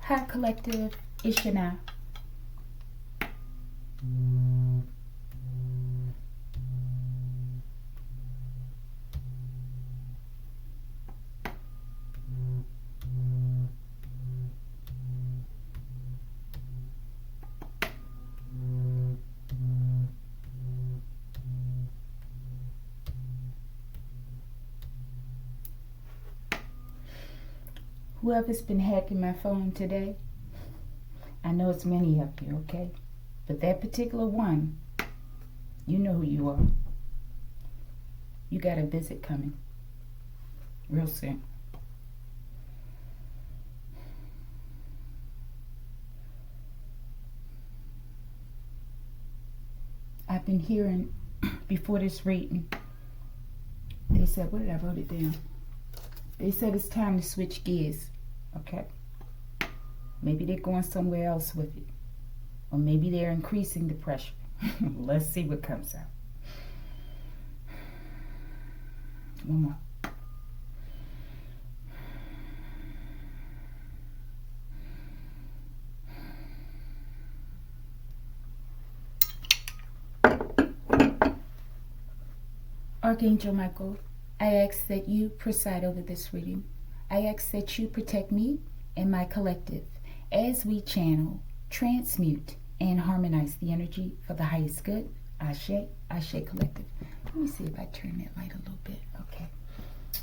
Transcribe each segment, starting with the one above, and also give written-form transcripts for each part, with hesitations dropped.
Hi, collective. It's Shana. Whoever's been hacking my phone today, I know it's many of you, okay? But that particular one, you know who you are. You got a visit coming real soon. I've been hearing before this reading, they said, what did I wrote it down? They said it's time to switch gears, okay? Maybe they're going somewhere else with it. Or maybe they're increasing the pressure. Let's see what comes out. One more. Archangel Michael, I ask that you preside over this reading. I ask that you protect me and my collective as we channel, transmute, and harmonize the energy for the highest good. Ashe, Ashe collective. Let me see if I turn that light a little bit. Okay.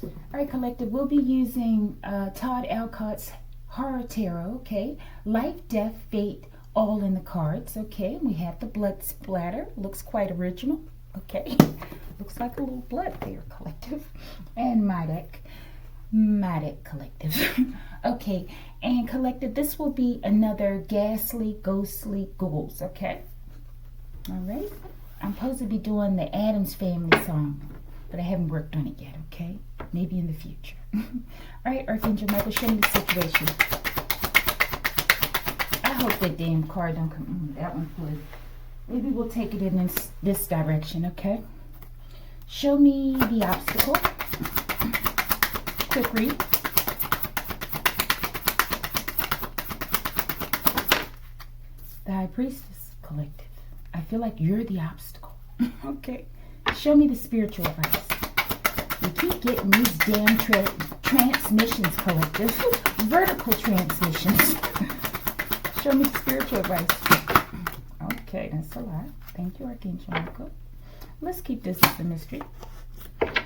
All right, collective. We'll be using Todd Alcott's Horror Tarot. Okay. Life, death, fate, all in the cards. Okay. We have the blood splatter. Looks quite original. Okay. Looks like a little blood there, collective. And my deck. Collective. Okay, and collective, this will be another Ghastly, Ghostly, Ghouls, okay? All right. I'm supposed to be doing the Addams Family song, but I haven't worked on it yet, okay? Maybe in the future. All right, Archangel Michael, show me the situation. I hope that damn card don't come. That one flew. Maybe we'll take it in this direction, okay? Show me the obstacle. Quick read. The High Priestess collective. I feel like you're the obstacle. Okay. Show me the spiritual advice. You keep getting these damn transmissions, collective. Vertical transmissions. Show me the spiritual advice. Okay, that's a lot. Thank you, Archangel Michael. Let's keep this as a mystery.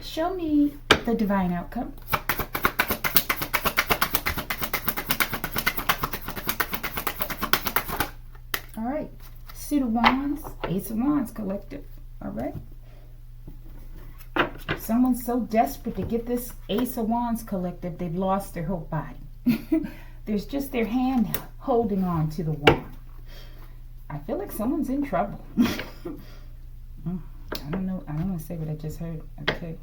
Show me the divine outcome. All right. Suit of Wands, Ace of Wands collective. All right. Someone's so desperate to get this Ace of Wands collective, they've lost their whole body. There's just their hand holding on to the wand. I feel like someone's in trouble. I don't know. I don't want to say what I just heard. Okay.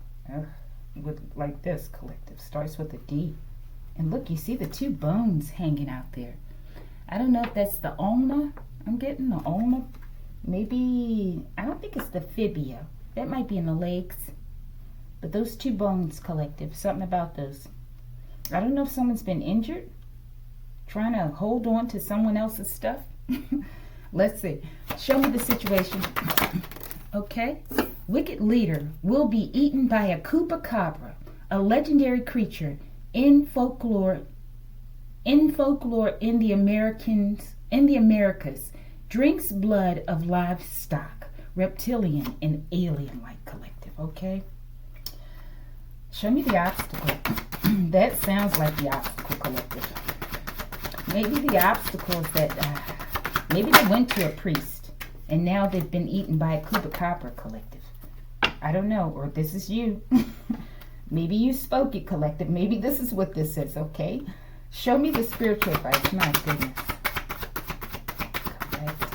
With like this collective. Starts with a D. And look, you see the two bones hanging out there. I don't know if that's the ulna. I'm getting the ulna. Maybe, I don't think it's the fibia. That might be in the legs. But those two bones collective. Something about those. I don't know if someone's been injured. Trying to hold on to someone else's stuff. Let's see. Show me the situation. Okay. Wicked leader will be eaten by a Chupacabra, a legendary creature in folklore in the Americas, drinks blood of livestock, reptilian and alien-like collective. Okay. Show me the obstacle. That sounds like the obstacle collective. Maybe the obstacle is that maybe they went to a priest and now they've been eaten by a Chupacabra collective. I don't know, or this is you. Maybe you spoke it, collective. Maybe this is what this is, okay? Show me the spiritual advice. My goodness. Collective.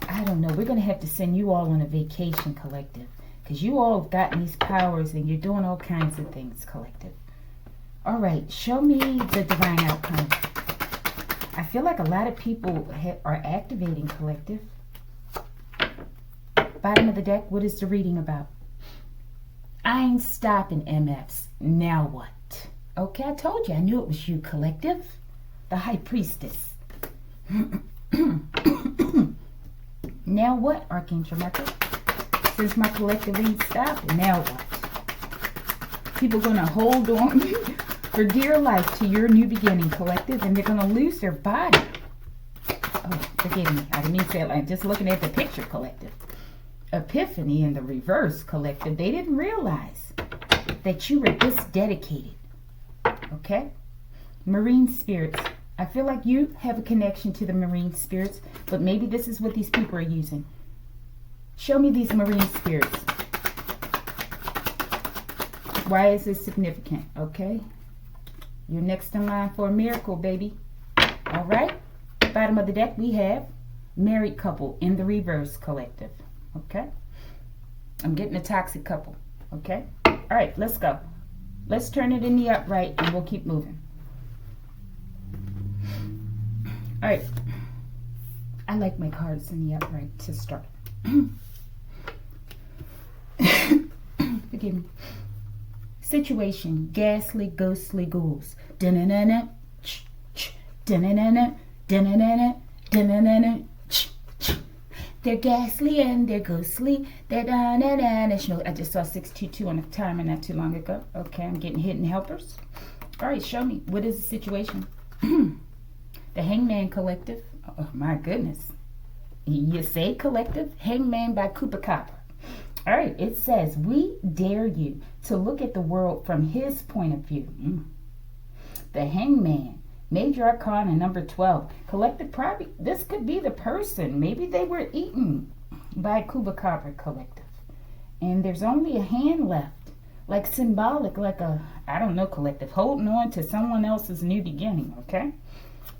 I don't know. We're going to have to send you all on a vacation, collective. Because you all have gotten these powers and you're doing all kinds of things, collective. All right. Show me the divine outcome. I feel like a lot of people are activating, collective. Bottom of the deck, what is the reading about? I ain't stopping, MFs. Now what? Okay, I told you. I knew it was you, collective. The High Priestess. Now what, Archangel Michael? Since my collective ain't stopped, now what? People going to hold on for dear life to your new beginning, collective, and they're going to lose their body. Oh, forgive me. I didn't mean to say it like just looking at the picture, collective. Epiphany in the reverse, collective. They didn't realize that you were this dedicated. Okay? Marine spirits. I feel like you have a connection to the marine spirits, but maybe this is what these people are using. Show me these marine spirits. Why is this significant? Okay? You're next in line for a miracle, baby. All right? Bottom of the deck, we have married couple in the reverse, collective. Okay? I'm getting a toxic couple. Okay? All right, let's go. Let's turn it in the upright and we'll keep moving. All right. I like my cards in the upright to start. Forgive me. Situation, ghastly, ghostly, ghouls. Da-na-na-na, ch-ch, da-na-na-na, da-na-na-na, da-na-na-na, ch-ch. They're ghastly and they're ghostly. They're da-na-na-na. I just saw 622 on the timer not too long ago. Okay, I'm getting hidden helpers. All right, show me. What is the situation? The Hangman Collective. Oh, my goodness. You say collective? Hangman by Chupacabra. All right, it says, we dare you to look at the world from his point of view. The Hangman, Major Arcana number 12. Collective probably, this could be the person. Maybe they were eaten by Chupacabra, collective. And there's only a hand left, like symbolic, like a, I don't know, collective, holding on to someone else's new beginning, okay?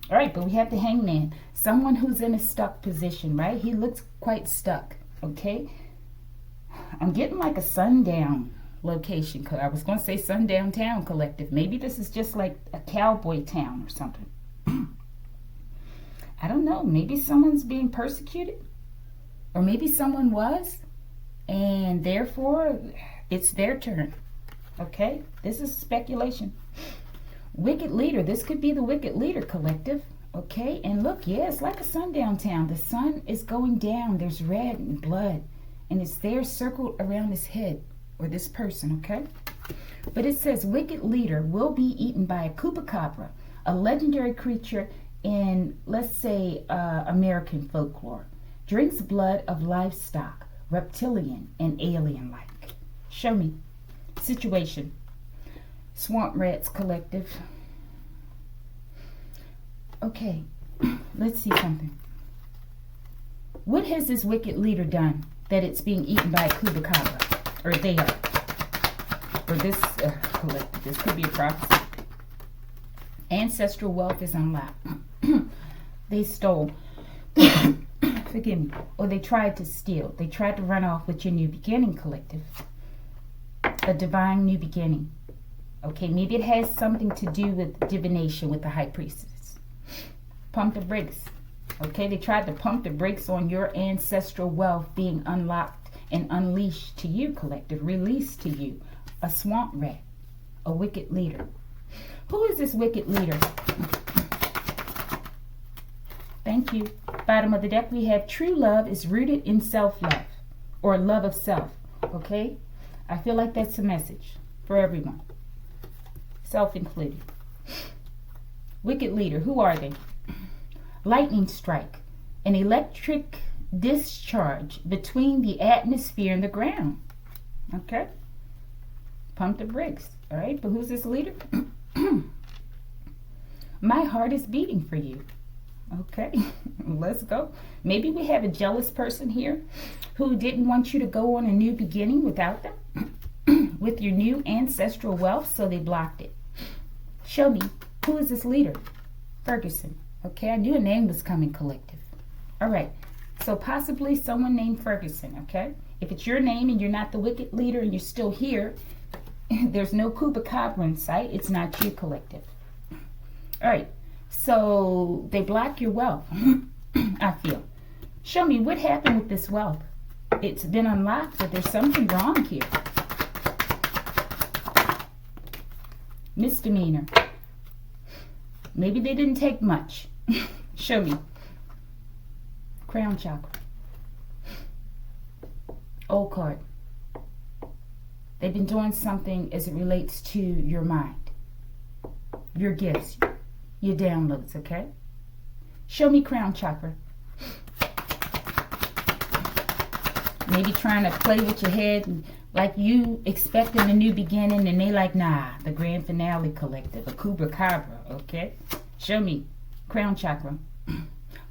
All right, but we have the Hangman, someone who's in a stuck position, right? He looks quite stuck, okay? I'm getting like a sundown location. I was going to say sundown town, collective. Maybe this is just like a cowboy town or something. I don't know. Maybe someone's being persecuted. Or maybe someone was. And therefore, it's their turn. Okay? This is speculation. Wicked leader. This could be the wicked leader, collective. Okay? And look, yeah, it's like a sundown town. The sun is going down. There's red and blood. And it's there circled around his head, or this person, okay? But it says, wicked leader will be eaten by a Chupacabra, a legendary creature in, let's say, American folklore. Drinks blood of livestock, reptilian and alien-like. Show me. Situation. Swamp Rats Collective. Okay, let's see something. What has this wicked leader done that it's being eaten by a Chupacabra? Or they are. Or this collective. This could be a prophecy. Ancestral wealth is unlocked. They stole. Forgive me. Or they tried to steal. They tried to run off with your new beginning, collective. A divine new beginning. Okay, maybe it has something to do with divination with the High Priestess. Pump the brakes. Okay, they tried to pump the brakes on your ancestral wealth being unlocked and unleashed to you, collective, released to you. A swamp rat, a wicked leader. Who is this wicked leader? Thank you. Bottom of the deck, we have true love is rooted in self-love or love of self. Okay, I feel like that's a message for everyone, self included. Wicked leader, who are they? Lightning strike, an electric discharge between the atmosphere and the ground. Okay? Pump the brakes. All right, but who's this leader? My heart is beating for you. Okay, let's go. Maybe we have a jealous person here who didn't want you to go on a new beginning without them, with your new ancestral wealth, so they blocked it. Show me, who is this leader? Ferguson. Okay, I knew a name was coming, collective. All right, so possibly someone named Ferguson, okay? If it's your name and you're not the wicked leader and you're still here, there's no Chupacabra in sight, it's not you, collective. All right, so they block your wealth, I feel. Show me what happened with this wealth. It's been unlocked, but there's something wrong here. Misdemeanor. Maybe they didn't take much. Show me. Crown chakra. Old card. They've been doing something as it relates to your mind, your gifts, your downloads, okay? Show me crown chakra. Maybe trying to play with your head and like you expecting a new beginning and they like, nah, the grand finale collective, a Chupacabra, okay? Show me crown chakra.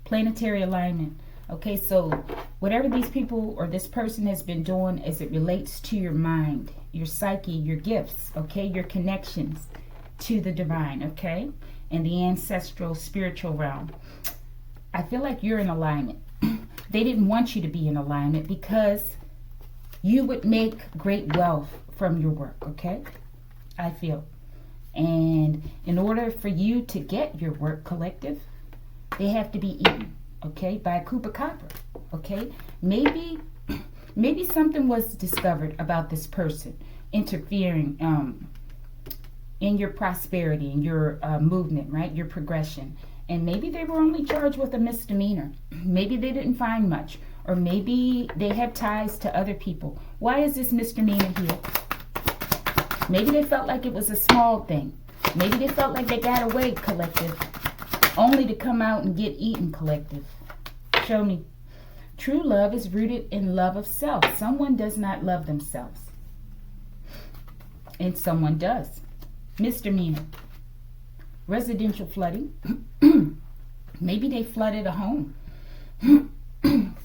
Planetary alignment. Okay, so whatever these people or this person has been doing as it relates to your mind, your psyche, your gifts, okay, your connections to the divine, okay, and the ancestral spiritual realm, I feel like you're in alignment. They didn't want you to be in alignment because you would make great wealth from your work, okay, I feel. And in order for you to get your work collective, they have to be eaten. Okay, by a Chupacabra. Okay, maybe something was discovered about this person interfering in your prosperity, in your movement, right? Your progression, and maybe they were only charged with a misdemeanor. Maybe they didn't find much, or maybe they have ties to other people. Why is this misdemeanor here? Maybe they felt like it was a small thing. Maybe they felt like they got away, collective, only to come out and get eaten, collective. Show me. True love is rooted in love of self. Someone does not love themselves. And someone does. Misdemeanor. Residential flooding. Maybe they flooded a home.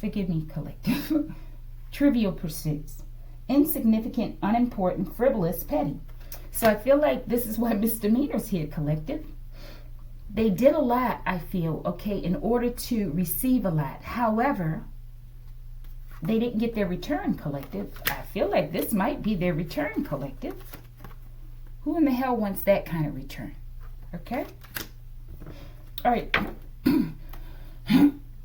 Forgive me, collective. Trivial pursuits. Insignificant, unimportant, frivolous, petty. So I feel like this is why misdemeanors here, collective. They did a lot, I feel, okay, in order to receive a lot. However, they didn't get their return, collective. I feel like this might be their return, collective. Who in the hell wants that kind of return? Okay? All right.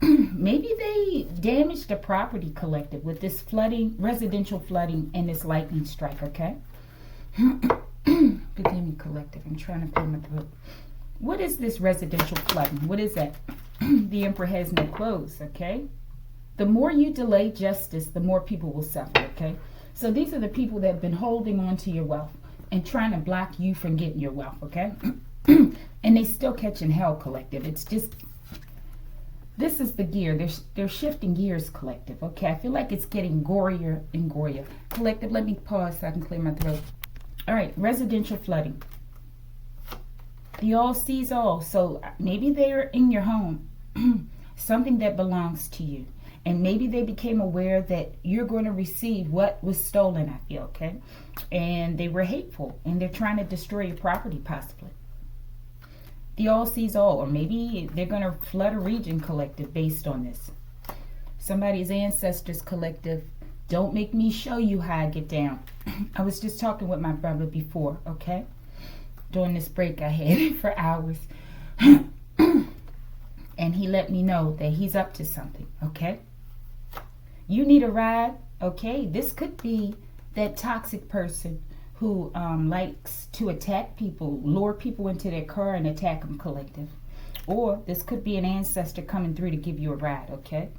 Maybe they damaged the property, collective, with this flooding, residential flooding, and this lightning strike, okay? Forgive me, collective. I'm trying to clear my throat. What is this residential flooding? What is that? The Emperor has no clothes, okay? The more you delay justice, the more people will suffer, okay? So these are the people that have been holding on to your wealth and trying to block you from getting your wealth, okay? And they still catching hell, collective. It's just, this is the gear. They're shifting gears, collective, okay? I feel like it's getting gorier and gorier. Collective, let me pause so I can clear my throat. All right, residential flooding. The all sees all. So maybe they're in your home, something that belongs to you. And maybe they became aware that you're going to receive what was stolen, I feel, okay? And they were hateful, and they're trying to destroy your property, possibly. The all sees all, or maybe they're going to flood a region, collective, based on this. Somebody's ancestors, collective. Don't make me show you how I get down. I was just talking with my brother before, okay? During this break I had for hours. And he let me know that he's up to something, okay? You need a ride, okay? This could be that toxic person who likes to attack people, lure people into their car and attack them, collective. Or this could be an ancestor coming through to give you a ride, okay?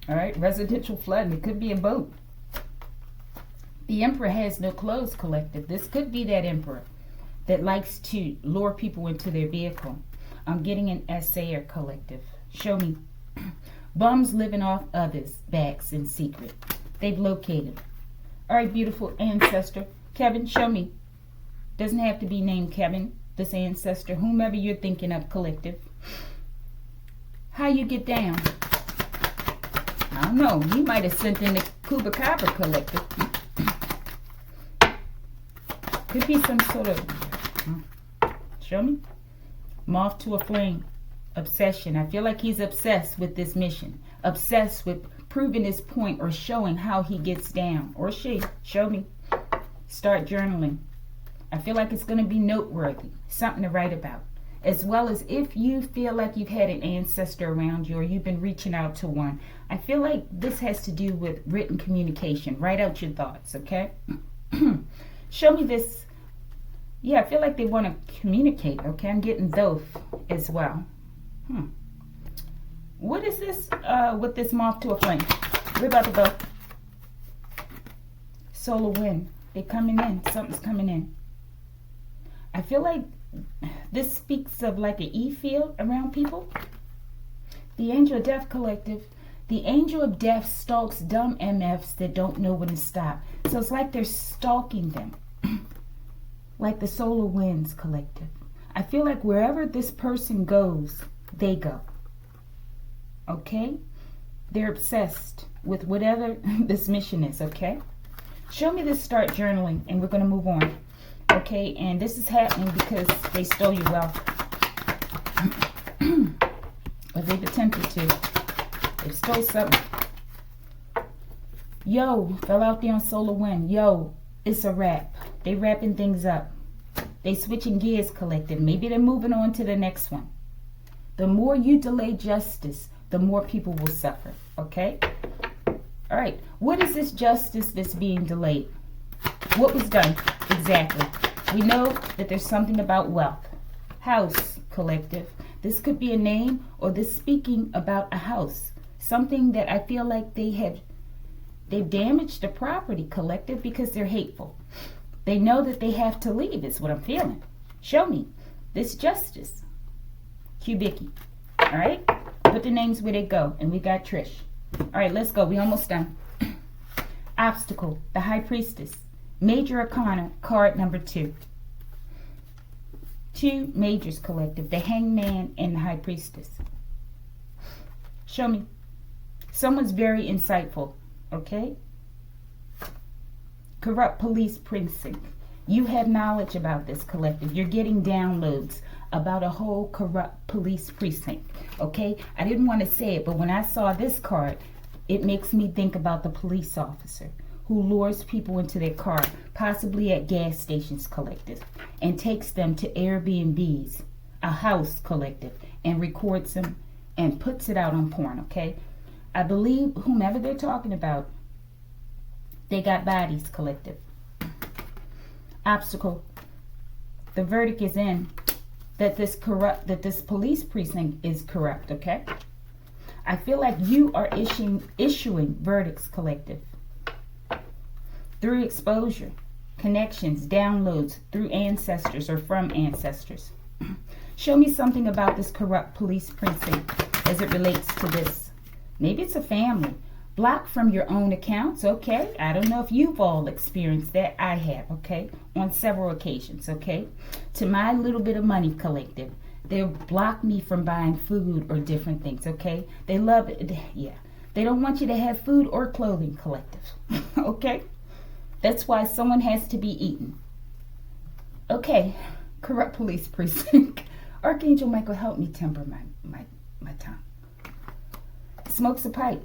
All right, residential flooding. It could be a boat. The Emperor has no clothes, collective. This could be that Emperor that likes to lure people into their vehicle. I'm getting an essayer, collective. Show me. Bums living off others' backs in secret. They've located. All right, beautiful ancestor. Kevin, show me. Doesn't have to be named Kevin. This ancestor, whomever you're thinking of, collective. How you get down? I don't know. You might have sent in the Chupacabra, collective. Could be some sort of... Show me. Moth to a flame. Obsession. I feel like he's obsessed with this mission. Obsessed with proving his point or showing how he gets down. Or she. Show me. Start journaling. I feel like it's going to be noteworthy. Something to write about. As well as if you feel like you've had an ancestor around you or you've been reaching out to one. I feel like this has to do with written communication. Write out your thoughts, okay? Show me this Yeah, I feel like they want to communicate. Okay, I'm getting those as well. What is this with this moth to a flame? We're about to go. Solar wind. They're coming in. Something's coming in. I feel like this speaks of like an E field around people. The Angel of Death Collective. The Angel of Death stalks dumb MFs that don't know when to stop. So it's like they're stalking them. Like the Solar Winds Collective. I feel like wherever this person goes, they go. Okay? They're obsessed with whatever this mission is, okay? Show me this, start journaling, and we're going to move on. Okay? And this is happening because they stole your wealth. Or they've attempted to. They stole something. Yo, fell out there on Solar Wind. Yo, it's a wrap. They wrapping things up. They switching gears, collective. Maybe they're moving on to the next one. The more you delay justice, the more people will suffer. Okay? All right. What is this justice that's being delayed? What was done? Exactly. We know that there's something about wealth. House, collective. This could be a name, or this speaking about a house. Something that I feel like they've damaged the property, collective, because they're hateful. They know that they have to leave, is what I'm feeling. Show me this justice. Kubicki. All right? Put the names where they go. And we got Trish. All right, let's go. We almost done. Obstacle. The High Priestess. Major Arcana. Card number 2. 2 majors, collective. The Hangman and the High Priestess. Show me. Someone's very insightful. Okay? Corrupt Police Precinct. You have knowledge about this, collective. You're getting downloads about a whole corrupt police precinct. Okay? I didn't want to say it, but when I saw this card, it makes me think about the police officer who lures people into their car, possibly at gas stations, collective, and takes them to Airbnbs, a house, collective, and records them and puts it out on porn. Okay? I believe whomever they're talking about, they got bodies, collective. Obstacle. The verdict is in that this police precinct is corrupt, okay? I feel like you are issuing verdicts, collective. Through exposure, connections, downloads, through ancestors or from ancestors. Show me something about this corrupt police precinct as it relates to this. Maybe it's a family. Blocked from your own accounts, okay? I don't know if you've all experienced that. I have, okay? On several occasions, okay? To my little bit of money, collective. They'll block me from buying food or different things, okay? They love it. Yeah. They don't want you to have food or clothing, collective. Okay? That's why someone has to be eaten. Okay. Corrupt police precinct. Archangel Michael, help me temper my tongue. Smokes a pipe.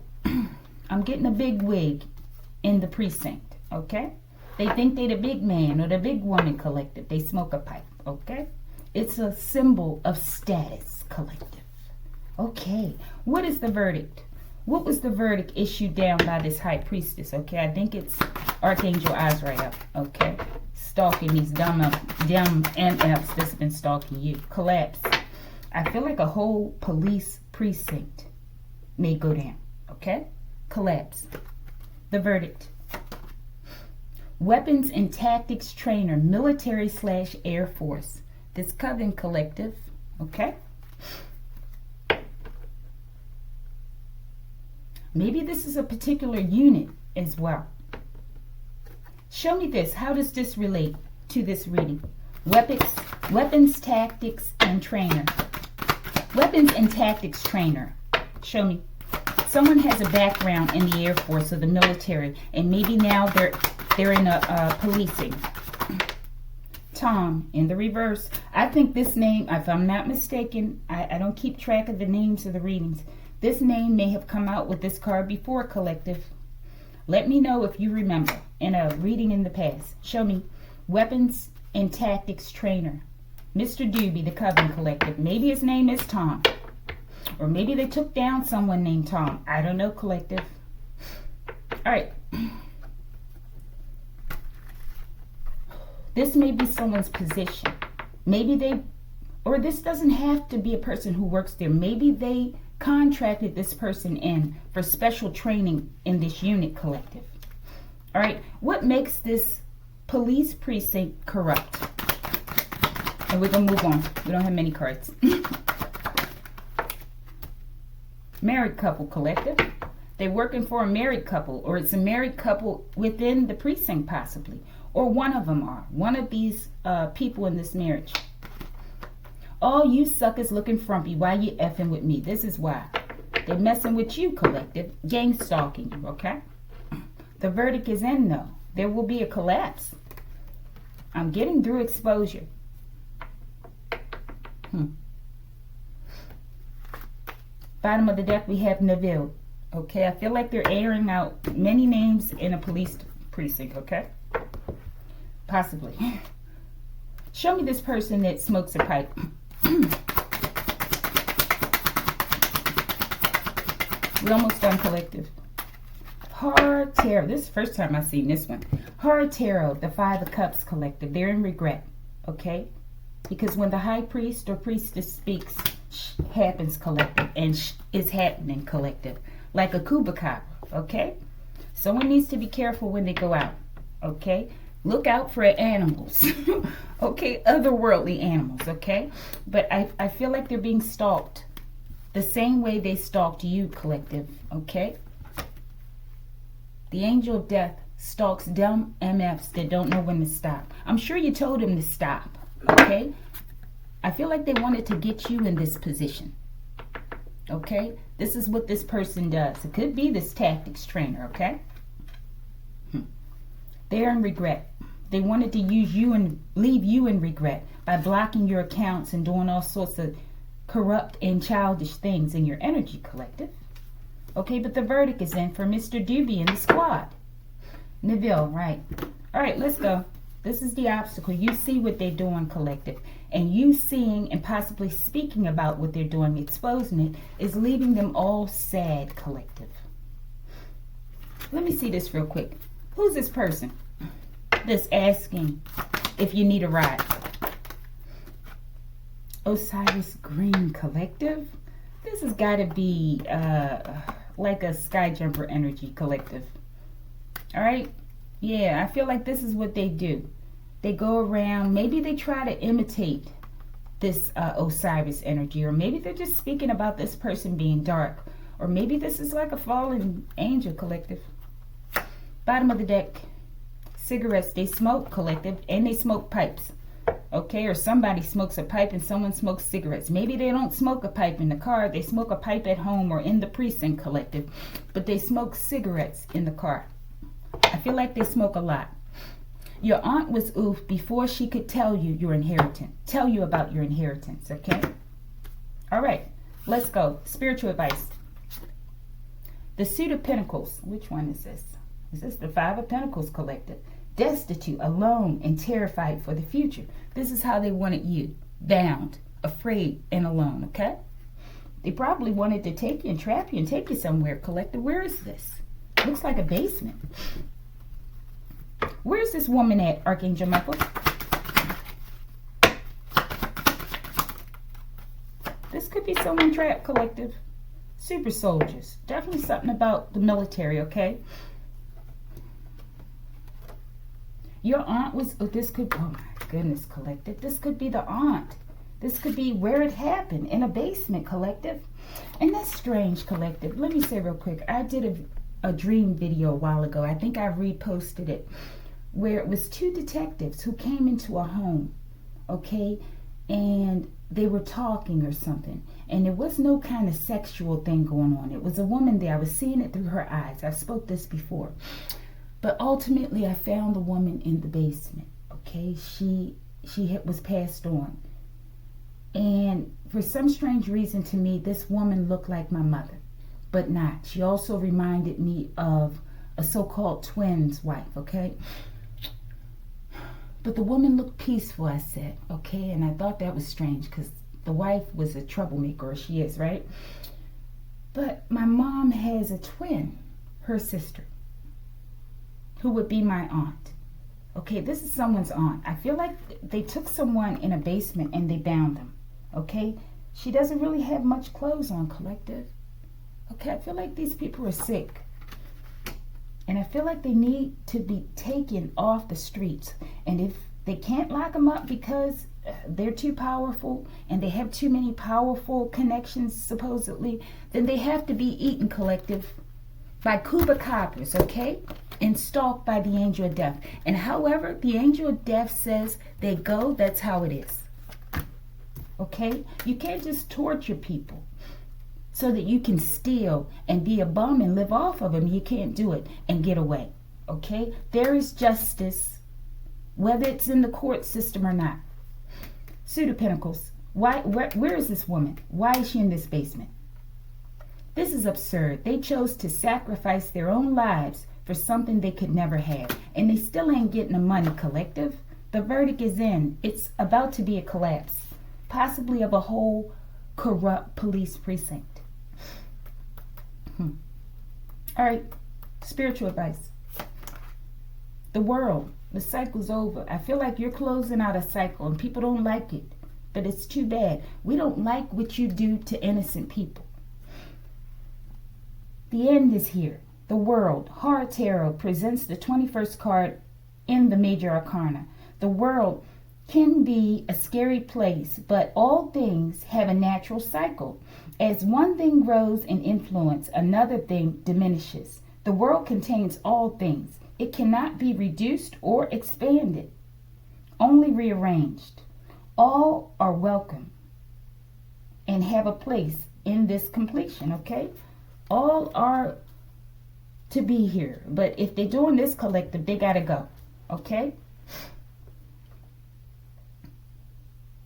I'm getting a big wig in the precinct, okay? They think they the big man or the big woman, collective. They smoke a pipe, okay? It's a symbol of status, collective. Okay, what is the verdict? What was the verdict issued down by this high priestess, okay? I think it's Archangel Azrael, okay? Stalking these dumb MFs that's been stalking you. Collapse. I feel like a whole police precinct may go down, okay? Collapse. The verdict. Weapons and Tactics Trainer, military/Air Force. This Coven collective, okay? Maybe this is a particular unit as well. Show me this. How does this relate to this reading? Weapons, Tactics, and Trainer. Weapons and Tactics Trainer. Show me. Someone has a background in the Air Force or the military, and maybe now they're in a policing. Tom in the reverse. I think this name, if I'm not mistaken, I don't keep track of the names of the readings. This name may have come out with this card before, collective. Let me know if you remember in a reading in the past. Show me. Weapons and Tactics Trainer. Mr. Doobie, the Coven collective. Maybe his name is Tom. Or maybe they took down someone named Tom. I don't know, collective. All right. This may be someone's position. Maybe or this doesn't have to be a person who works there. Maybe they contracted this person in for special training in this unit collective. All right, what makes this police precinct corrupt? And we're gonna move on. We don't have many cards. Married couple collective. They're working for a married couple, or it's a married couple within the precinct possibly, or one of them are. One of these people in this marriage. Oh, you suckers looking frumpy. Why you effing with me? This is why. They're messing with you, collective. Gang stalking you, okay? The verdict is in, though. There will be a collapse. I'm getting through exposure. Bottom of the deck, we have Neville. Okay, I feel like they're airing out many names in a police precinct, okay? Possibly. Show me this person that smokes a pipe. We're almost done, collective. Hard Tarot. This is the first time I've seen this one. Hard Tarot, the Five of Cups collective. They're in regret, okay? Because when the high priest or priestess speaks, happens, collective, and is happening, collective. Like a Chupacabra, okay? Someone needs to be careful when they go out, okay? Look out for animals, okay? Otherworldly animals, okay? But I feel like they're being stalked the same way they stalked you, collective, okay? The angel of death stalks dumb MFs that don't know when to stop. I'm sure you told him to stop, okay? I feel like they wanted to get you in this position, okay? This is what this person does. It could be this tactics trainer, okay? They're in regret. They wanted to use you and leave you in regret by blocking your accounts and doing all sorts of corrupt and childish things in your energy, collective. Okay, but the verdict is in for Mr. Doobie and the squad. Neville, right. All right, let's go. This is the obstacle. You see what they're doing, collective. And you seeing and possibly speaking about what they're doing, exposing it, is leaving them all sad, collective. Let me see this real quick. Who's this person that's asking if you need a ride? Osiris Green, collective. This has got to be like a sky jumper energy, collective. All right? Yeah, I feel like this is what they do. They go around, maybe they try to imitate this Osiris energy, or maybe they're just speaking about this person being dark, or maybe this is like a fallen angel, collective. Bottom of the deck, cigarettes. They smoke, collective, and they smoke pipes. Okay, or somebody smokes a pipe and someone smokes cigarettes. Maybe they don't smoke a pipe in the car. They smoke a pipe at home or in the precinct, collective. But they smoke cigarettes in the car. I feel like they smoke a lot. Your aunt was oof before she could tell you your inheritance. Tell you about your inheritance, okay? All right, let's go. Spiritual advice. The Suit of Pentacles. Which one is this? Is this the Five of Pentacles, collective? Destitute, alone, and terrified for the future. This is how they wanted you. Bound, afraid, and alone, okay? They probably wanted to take you and trap you and take you somewhere, collective. Where is this? Looks like a basement. Where's this woman at, Archangel Michael? This could be someone trapped, collective. Super soldiers. Definitely something about the military, okay? Your aunt was, oh my goodness, collective. This could be the aunt. This could be where it happened, in a basement, collective. And that's strange, collective. Let me say real quick, I did a dream video a while ago. I think I reposted it, where it was two detectives who came into a home, okay? And they were talking or something. And there was no kind of sexual thing going on. It was a woman there. I was seeing it through her eyes. I've spoke this before. But ultimately, I found the woman in the basement, okay? She was passed on. And for some strange reason to me, this woman looked like my mother, but not. She also reminded me of a so-called twin's wife, okay? But the woman looked peaceful, I said, okay? And I thought that was strange because the wife was a troublemaker, or she is, right? But my mom has a twin, her sister, who would be my aunt. Okay, this is someone's aunt. I feel like they took someone in a basement and they bound them. Okay, she doesn't really have much clothes on, collective. Okay, I feel like these people are sick. And I feel like they need to be taken off the streets. And if they can't lock them up because they're too powerful and they have too many powerful connections, supposedly, then they have to be eaten, collective, by Chupacabras, okay? And stalked by the angel of death. And however the angel of death says they go, that's how it is. Okay? You can't just torture people so that you can steal and be a bum and live off of them. You can't do it and get away. Okay? There is justice, whether it's in the court system or not. Suit of Pentacles. Where is this woman? Why is she in this basement? This is absurd. They chose to sacrifice their own lives for something they could never have. And they still ain't getting the money, collective. The verdict is in. It's about to be a collapse, possibly of a whole corrupt police precinct. All right, spiritual advice. The world, the cycle's over. I feel like you're closing out a cycle and people don't like it, but it's too bad. We don't like what you do to innocent people. The end is here. The world, Horror Tarot, presents the 21st card in the Major Arcana. The world can be a scary place, but all things have a natural cycle. As one thing grows in influence, another thing diminishes. The world contains all things. It cannot be reduced or expanded, only rearranged. All are welcome and have a place in this completion, okay? All are to be here. But if they're doing this collective, they got to go, okay?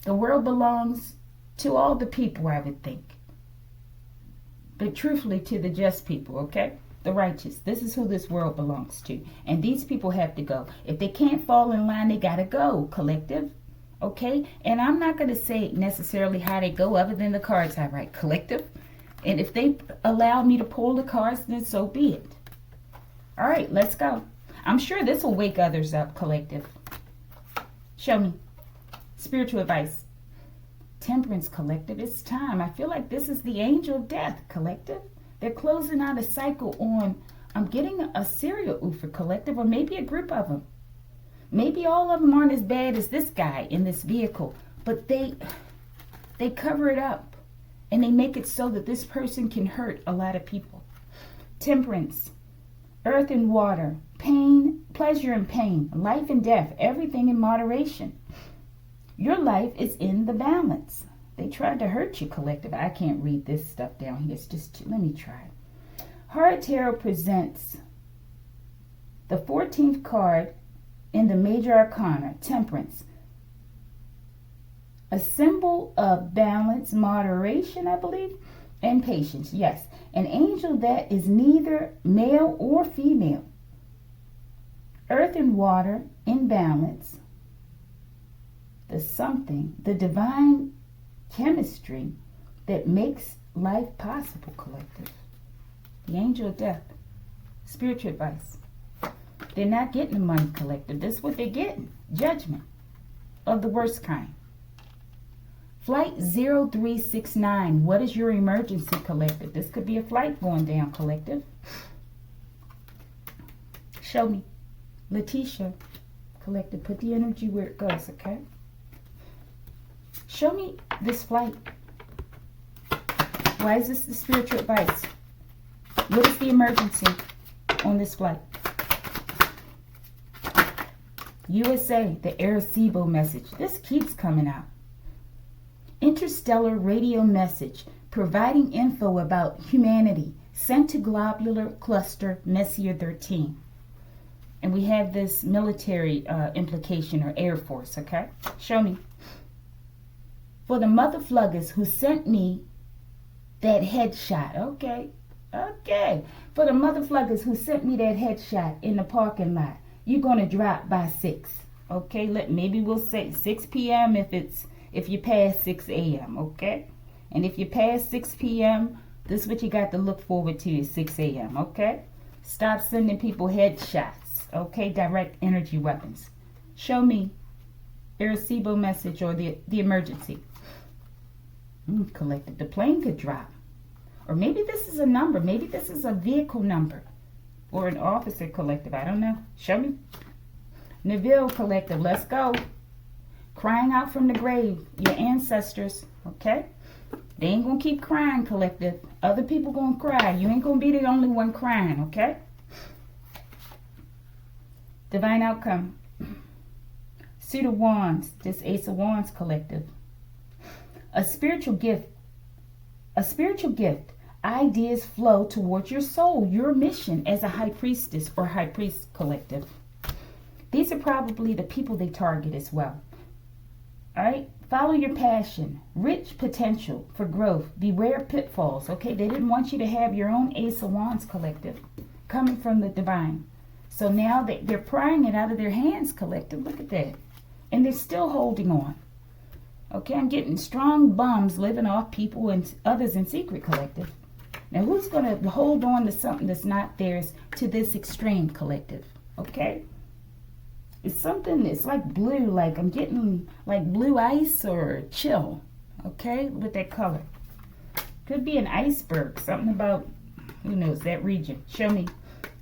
The world belongs to all the people, I would think. But truthfully, to the just people, okay? The righteous. This is who this world belongs to. And these people have to go. If they can't fall in line, they got to go, collective. Okay? And I'm not going to say necessarily how they go other than the cards I write, collective. And if they allow me to pull the cards, then so be it. All right, let's go. I'm sure this will wake others up, collective. Show me. Spiritual advice. Temperance, collective. It's time. I feel like this is the angel of death, collective. They're closing out a cycle on, I'm getting a serial oofer, collective, or maybe a group of them. Maybe all of them aren't as bad as this guy in this vehicle, but they cover it up and they make it so that this person can hurt a lot of people. Temperance, earth and water, pain, pleasure and pain, life and death, everything in moderation. Your life is in the balance. They tried to hurt you, collective. I can't read this stuff down here. It's just, let me try. Horror Tarot presents the 14th card in the Major Arcana, Temperance. A symbol of balance, moderation, I believe, and patience. Yes, an angel that is neither male or female. Earth and water in balance. The something, the divine chemistry that makes life possible, collective. The angel of death. Spiritual advice. They're not getting the money, collective. This is what they're getting. Judgment of the worst kind. Flight 0369. What is your emergency, collective? This could be a flight going down, collective. Show me. Letitia, collective. Put the energy where it goes, okay? Show me this flight. Why is this the spiritual advice? What is the emergency on this flight? USA, the Arecibo message. This keeps coming out. Interstellar radio message providing info about humanity sent to globular cluster Messier 13. And we have this military implication or Air Force, okay? Show me. For the mother fluggers who sent me that headshot. Okay. For the mother fluggers who sent me that headshot in the parking lot, you're going to drop by 6. Okay. Maybe we'll say 6 p.m. if you pass 6 a.m. Okay. And if you pass 6 p.m., this is what you got to look forward to is 6 a.m. Okay. Stop sending people headshots. Okay. Direct energy weapons. Show me Arecibo message or the emergency. Collective. The plane could drop. Or maybe this is a number. Maybe this is a vehicle number. Or an officer, collective. I don't know. Show me. Neville, collective. Let's go. Crying out from the grave. Your ancestors. Okay? They ain't going to keep crying, collective. Other people going to cry. You ain't going to be the only one crying. Okay? Divine outcome. Suit of Wands. This Ace of Wands, collective. A spiritual gift. A spiritual gift. Ideas flow towards your soul, your mission as a high priestess or high priest, collective. These are probably the people they target as well. All right? Follow your passion. Rich potential for growth. Beware pitfalls. Okay? They didn't want you to have your own Ace of Wands, collective, coming from the divine. So now they're prying it out of their hands, collective. Look at that. And they're still holding on. Okay? I'm getting strong bums living off people and others in secret, collective. Now, who's going to hold on to something that's not theirs to this extreme, collective? Okay? It's something that's like blue, like I'm getting like blue ice or chill. Okay? With that color. Could be an iceberg. Something about, who knows, that region. Show me.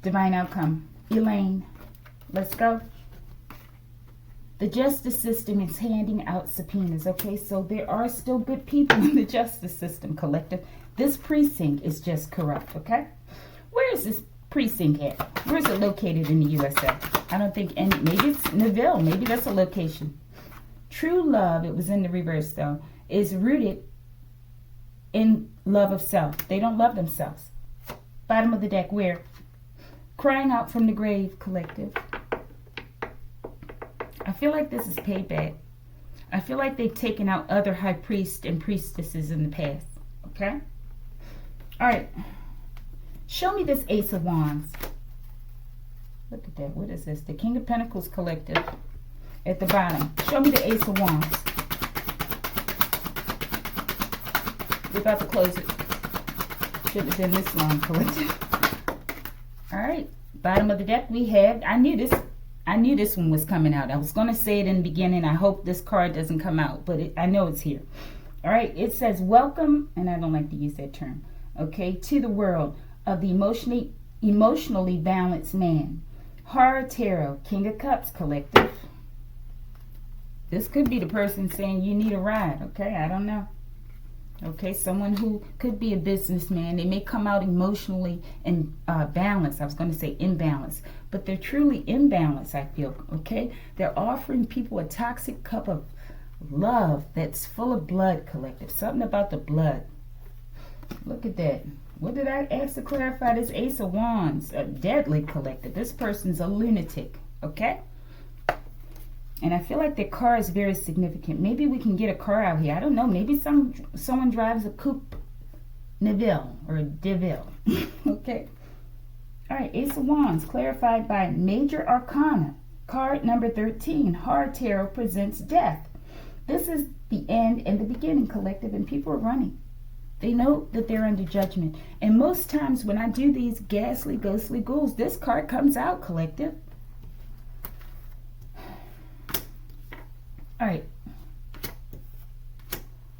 Divine outcome. Elaine. Let's go. The justice system is handing out subpoenas. Okay? So there are still good people in the justice system, collective. This precinct is just corrupt, okay? Where is this precinct at? Where is it located in the USA? I don't think any. Maybe it's Neville. Maybe that's a location. True love, it was in the reverse though, is rooted in love of self. They don't love themselves. Bottom of the deck, where? Crying out from the grave, collective. I feel like this is payback. I feel like they've taken out other high priests and priestesses in the past, okay? All right, show me this Ace of Wands. Look at that. What is this? The King of Pentacles, collective. At the bottom. Show me the Ace of Wands. We're about to close it. Should have been this long, collective. All right, bottom of the deck we have. I knew this one was coming out. I was going to say it in the beginning. I hope this card doesn't come out, but I know it's here. All right, it says welcome, and I don't like to use that term. Okay, to the world of the emotionally balanced man. Horror Tarot, King of Cups, collective. This could be the person saying you need a ride, okay? I don't know. Okay, someone who could be a businessman. They may come out emotionally in balance. I was going to say imbalance, but they're truly imbalanced, I feel, okay? They're offering people a toxic cup of love that's full of blood, collective. Something about the blood. Look at that. What did I ask to clarify? This Ace of Wands, a deadly, collective. This person's a lunatic, okay? And I feel like their car is very significant. Maybe we can get a car out here. I don't know. Maybe someone drives a coupe Neville or a DeVille, okay? All right, Ace of Wands, clarified by Major Arcana. Card number 13, Hard Tarot presents death. This is the end and the beginning, collective, and people are running. They know that they're under judgment. And most times when I do these ghastly, ghostly ghouls, this card comes out, collective. All right.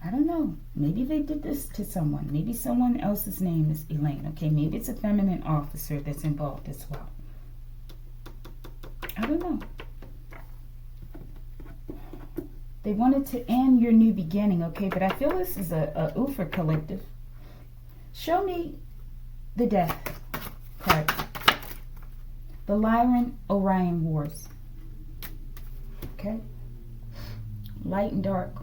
I don't know. Maybe they did this to someone. Maybe someone else's name is Elaine. Okay, maybe it's a feminine officer that's involved as well. I don't know. They wanted to end your new beginning, okay? But I feel this is a Ufer collective. Show me the death card. The Lyran Orion Wars. Okay? Light and dark.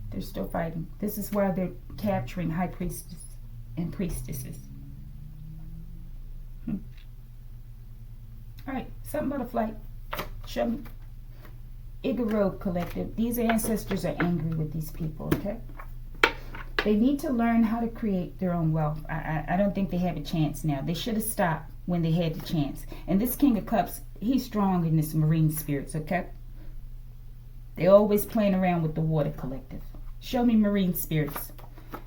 They're still fighting. This is why they're capturing high priestess and priestesses. All right, something about a flight. Show me. Igaro collective. These ancestors are angry with these people, okay? They need to learn how to create their own wealth. I don't think they have a chance now. They should have stopped when they had the chance. And this King of Cups, he's strong in this marine spirits, okay? They're always playing around with the water collective. Show me marine spirits.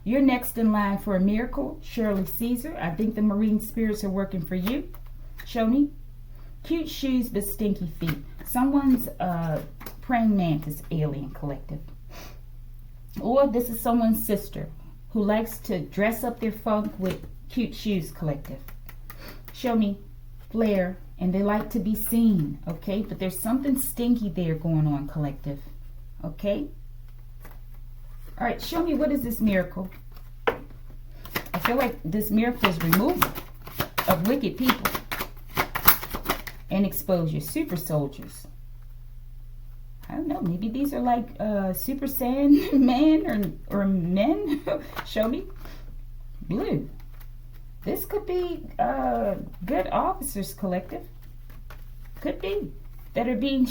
You're next in line for a miracle. Shirley Caesar. I think the marine spirits are working for you. Show me. Cute shoes but stinky feet. Someone's praying mantis alien collective. Or this is someone's sister who likes to dress up their funk with cute shoes collective. Show me flair, and they like to be seen, okay? But there's something stinky there going on collective, okay? All right, show me, what is this miracle? I feel like this miracle is removal of wicked people and exposure. Super soldiers. I don't know, maybe these are like Super Saiyan man or men. Show me. Blue. This could be good officers collective. Could be. That are being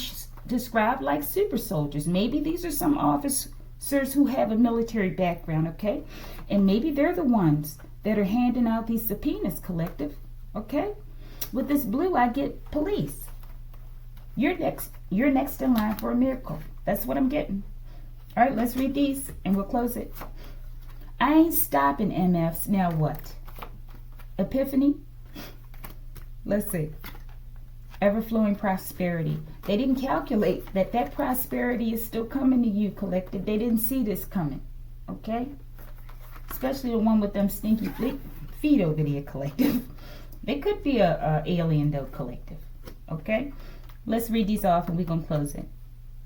described like super soldiers. Maybe these are some officers who have a military background, okay? And maybe they're the ones that are handing out these subpoenas collective, okay? With this blue, I get police. You're next in line for a miracle. That's what I'm getting. All right, let's read these and we'll close it. I ain't stopping, MFs. Now what? Epiphany. Let's see. Ever-flowing prosperity. They didn't calculate that prosperity is still coming to you, collective. They didn't see this coming. Okay? Especially the one with them stinky feet over there, collective. They could be a alien, though, collective. Okay? Let's read these off and we're going to close it.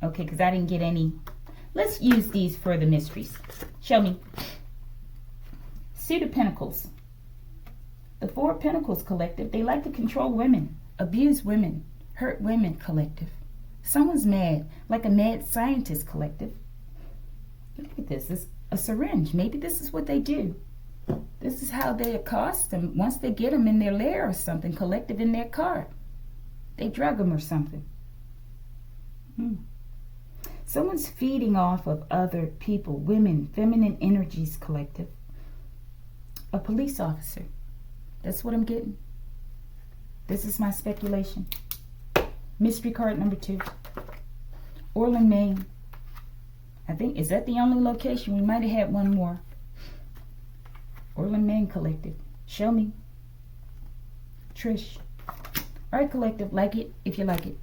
Okay, because I didn't get any. Let's use these for the mysteries. Show me. Suit of Pentacles. The Four of Pentacles collective. They like to control women, abuse women, hurt women collective. Someone's mad, like a mad scientist collective. Look at this. It's a syringe. Maybe this is what they do. This is how they accost them once they get them in their lair or something collective in their car. They drug them or something. Someone's feeding off of other people, women, feminine energies collective. A police officer. That's what I'm getting. This is my speculation. Mystery card number 2. Orland, Maine. I think, is that the only location? We might have had one more. Orland, Maine collective. Show me. Trish. All right, collective, like it if you like it.